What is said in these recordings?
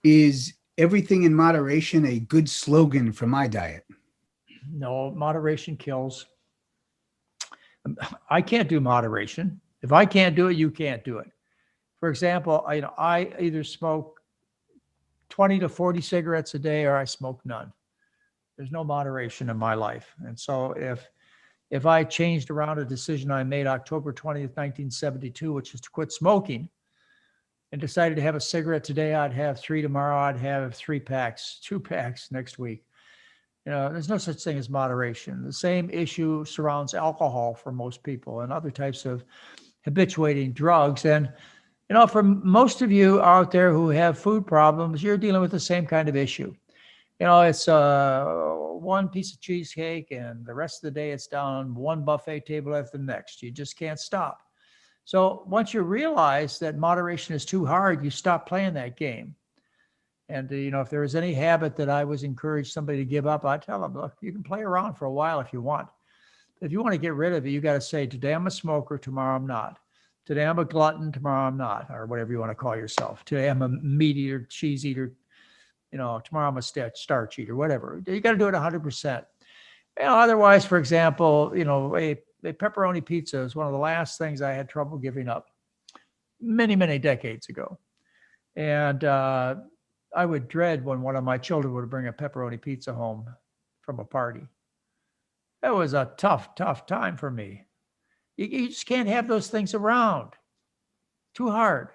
Is everything in moderation a good slogan for my diet? No, moderation kills. I can't do moderation. If I can't do it, you can't do it. For example, I either smoke 20 to 40 cigarettes a day or I smoke none. There's no moderation in my life. And so if I changed around a decision I made October 20th, 1972, which is to quit smoking, and decided to have a cigarette today, I'd have 3 tomorrow, I'd have 3 packs, 2 packs next week. There's no such thing as moderation. The same issue surrounds alcohol for most people and other types of habituating drugs. And, for most of you out there who have food problems, you're dealing with the same kind of issue. It's one piece of cheesecake and the rest of the day it's down one buffet table after the next. You just can't stop. So once you realize that moderation is too hard, you stop playing that game. And, if there was any habit that I was encouraged somebody to give up, I'd tell them, look, you can play around for a while if you want. If you want to get rid of it, you got to say, today I'm a smoker, tomorrow I'm not. Today I'm a glutton, tomorrow I'm not, or whatever you want to call yourself. Today I'm a meat eater, cheese eater, tomorrow I'm a starch eater, whatever. You got to do it 100%. Otherwise, for example, a pepperoni pizza is one of the last things I had trouble giving up many, many decades ago. And I would dread when one of my children would bring a pepperoni pizza home from a party. That was a tough, tough time for me. You just can't have those things around. Too hard.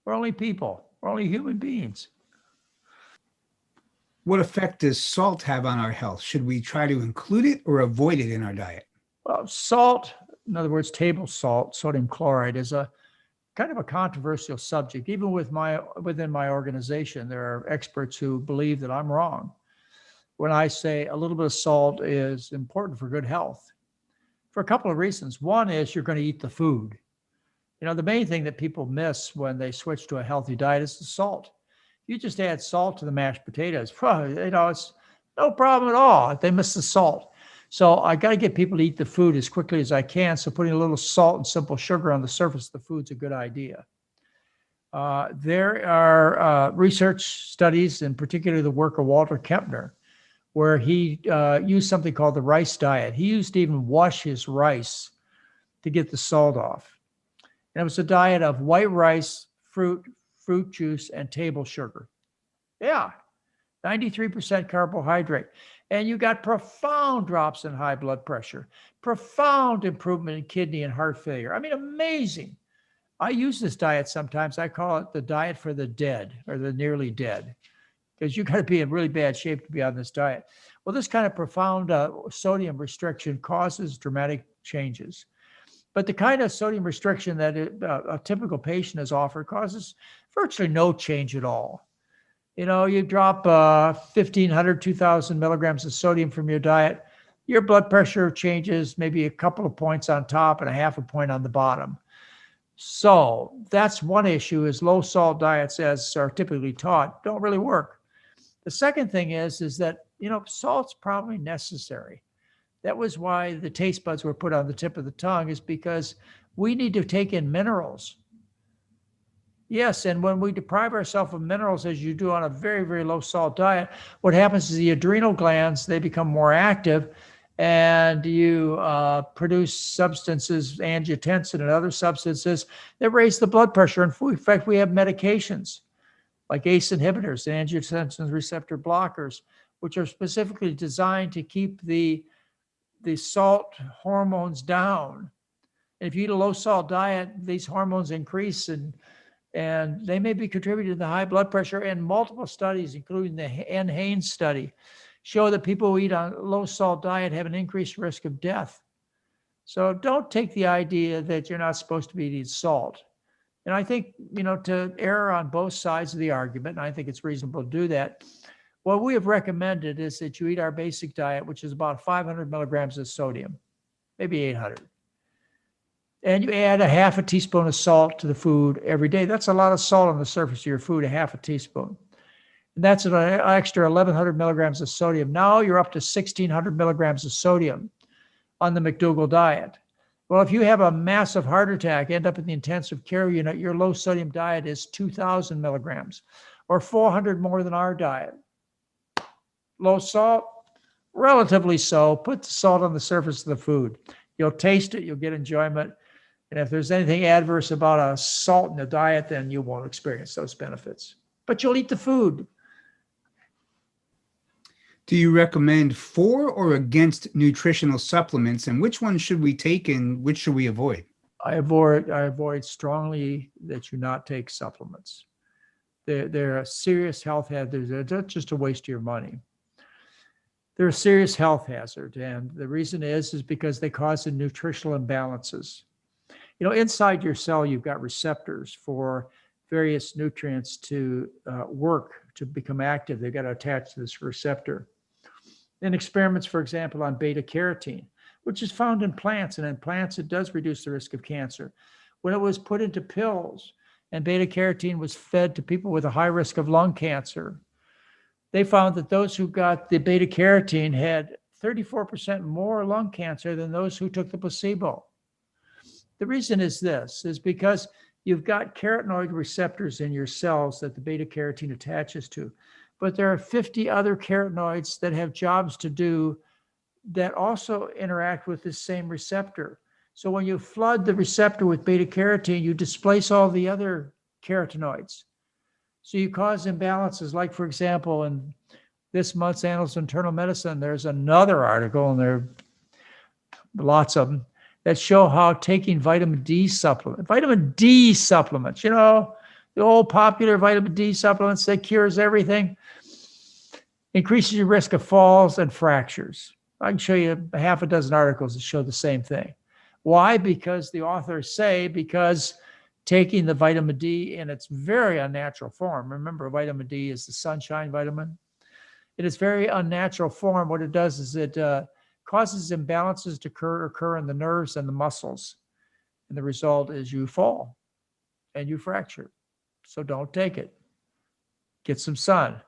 We're only people. We're only human beings. What effect does salt have on our health? Should we try to include it or avoid it in our diet? Well, salt, in other words, table salt, sodium chloride, is a kind of a controversial subject. Even within my organization, there are experts who believe that I'm wrong when I say a little bit of salt is important for good health, for a couple of reasons. One is you're going to eat the food. The main thing that people miss when they switch to a healthy diet is the salt. You just add salt to the mashed potatoes, it's no problem at all. They miss the salt. So I got to get people to eat the food as quickly as I can. So putting a little salt and simple sugar on the surface of the food's a good idea. There are research studies, in particular the work of Walter Kempner, where he used something called the rice diet. He used to even wash his rice to get the salt off. And it was a diet of white rice, fruit juice, and table sugar. Yeah, 93% carbohydrate. And you got profound drops in high blood pressure, profound improvement in kidney and heart failure. I mean, amazing. I use this diet sometimes. I call it the diet for the dead or the nearly dead, because you got to be in really bad shape to be on this diet. Well, this kind of profound sodium restriction causes dramatic changes. But the kind of sodium restriction that a typical patient is offered causes virtually no change at all. You drop 1,500, 2,000 milligrams of sodium from your diet, your blood pressure changes maybe a couple of points on top and a half a point on the bottom. So that's one issue, is low salt diets, as are typically taught, don't really work. The second thing is that, salt's probably necessary. That was why the taste buds were put on the tip of the tongue, is because we need to take in minerals. Yes, and when we deprive ourselves of minerals, as you do on a very, very low salt diet, what happens is the adrenal glands, they become more active, and you produce substances, angiotensin and other substances that raise the blood pressure. In fact, we have medications like ACE inhibitors, angiotensin receptor blockers, which are specifically designed to keep the salt hormones down. And if you eat a low salt diet, these hormones increase, and they may be contributing to the high blood pressure. And multiple studies, including the N. Haynes study, show that people who eat on a low salt diet have an increased risk of death. So don't take the idea that you're not supposed to be eating salt. And I think, to err on both sides of the argument, and I think it's reasonable to do that, what we have recommended is that you eat our basic diet, which is about 500 milligrams of sodium, maybe 800. And you add a half a teaspoon of salt to the food every day. That's a lot of salt on the surface of your food, a half a teaspoon. And that's an extra 1,100 milligrams of sodium. Now you're up to 1,600 milligrams of sodium on the McDougall diet. Well, if you have a massive heart attack, end up in the intensive care unit, your low sodium diet is 2,000 milligrams or 400 more than our diet. Low salt, relatively so. Put the salt on the surface of the food. You'll taste it, you'll get enjoyment. And if there's anything adverse about a salt in the diet, then you won't experience those benefits. But you'll eat the food. Do you recommend for or against nutritional supplements, and which ones should we take and which should we avoid? I avoid strongly that you not take supplements. They're a serious health hazard. They're not just a waste of your money. They're a serious health hazard. And the reason is because they cause nutritional imbalances. Inside your cell, you've got receptors for various nutrients to work, to become active. They've got to attach to this receptor. In experiments, for example, on beta carotene, which is found in plants, and in plants, it does reduce the risk of cancer. When it was put into pills and beta carotene was fed to people with a high risk of lung cancer, they found that those who got the beta carotene had 34% more lung cancer than those who took the placebo. The reason is because you've got carotenoid receptors in your cells that the beta carotene attaches to, but there are 50 other carotenoids that have jobs to do that also interact with this same receptor. So when you flood the receptor with beta carotene, you displace all the other carotenoids. So you cause imbalances. Like, for example, in this month's Annals of Internal Medicine, there's another article, and there are lots of them, that show how taking vitamin D supplements, the old popular vitamin D supplements that cures everything, increases your risk of falls and fractures. I can show you a half a dozen articles that show the same thing. Why? Because the authors say because taking the vitamin D in its very unnatural form, remember vitamin D is the sunshine vitamin, in its very unnatural form, what it does is it causes imbalances to occur in the nerves and the muscles. And the result is you fall and you fracture. So don't take it. Get some sun.